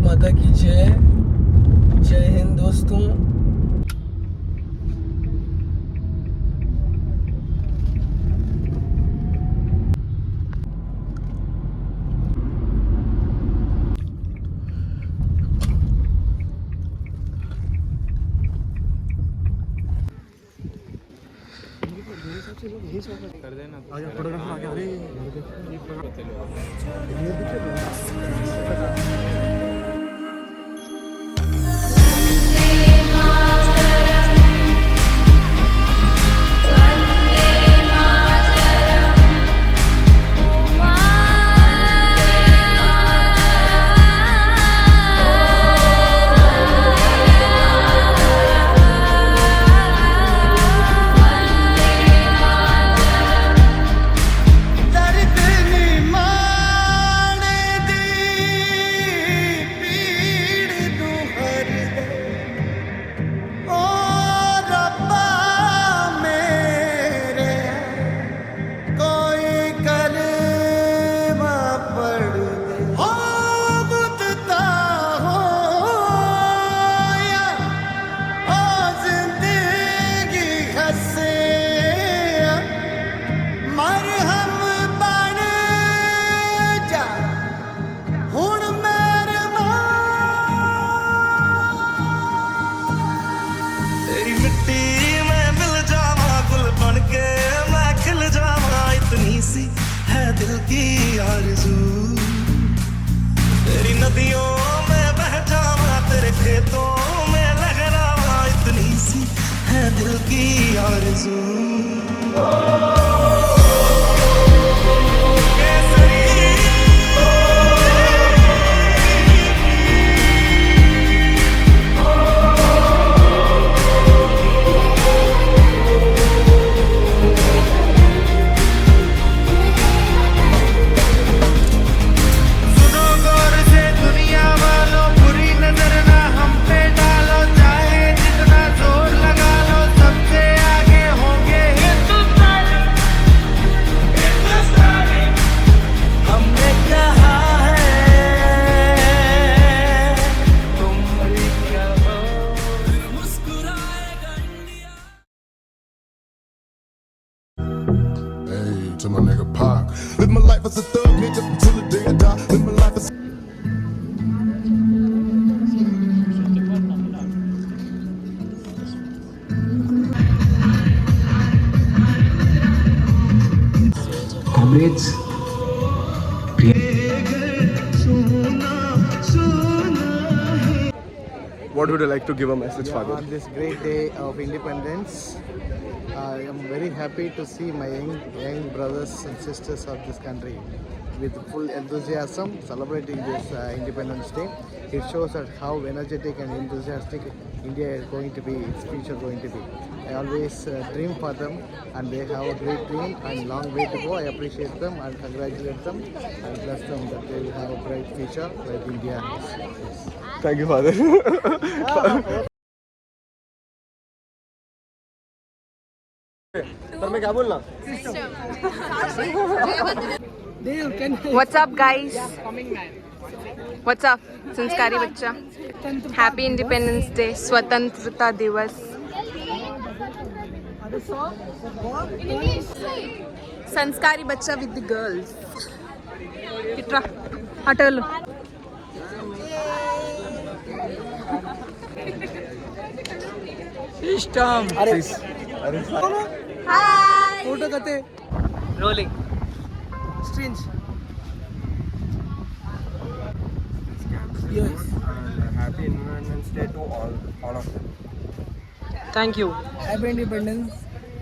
माता की जय। जय हिंद दोस्तों। कर देना फोटोग्राफर आ गया। अरे दिल की आरज़ू तेरी नदियों में बह जावा तेरे खेतों में लहरावा इतनी सी है दिल की आरज़ू To my nigga Pac. Live my life as a thug nigga until the day I die. Live my life as comrades. What would you like to give a message, Father? On this great day of independence, I am very happy to see my young brothers and sisters of this country with full enthusiasm celebrating this Independence Day. It shows that how energetic and enthusiastic India is going to be, its future going to be. I always dream for them and they have a great dream and long way to go. I appreciate them and congratulate them and bless them that they will have a bright future like India has. Yes. Thank you, Father. तर मैं क्या बोलना? What's up, guys? What's up, संस्कारी बच्चा? Happy Independence Day, स्वतंत्रता दिवस. संस्कारी बच्चा with the girls. इट्रा, हटल. Ishtam. Hi. फोटो करते. Rolling. Strange. Yes. Happy Independence Day to all of them. Thank you. Happy independence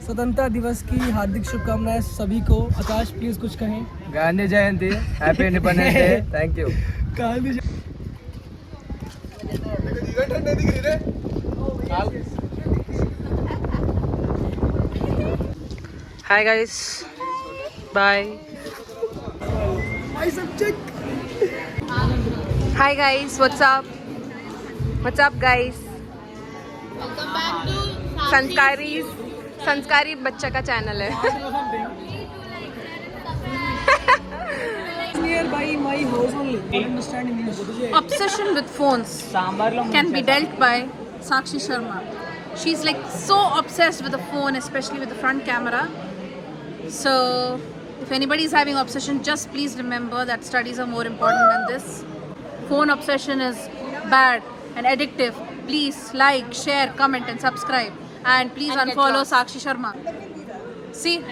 स्वतंत्रता दिवस की हार्दिक शुभकामनाएं सभी को. आकाश प्लीज कुछ कहें. Gandhi Jayanti, happy independence day, thank you. Gandhi Hi, guys. Bye. My subject. Hi, guys. What's up? What's up, guys? Welcome back to संस्कारी बच्चा का चैनल है. here by my house only. I don't understand English. Obsession with phones can be dealt by Sakshi Sharma. She's like so obsessed with the phone, especially with the front camera. So if anybody is having obsession, just please remember that studies are more important than this. Phone obsession is bad and addictive. Please like, share, comment and subscribe. And please unfollow Sakshi Sharma. See?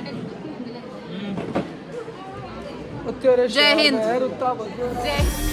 Jai Hind. Jai Hind.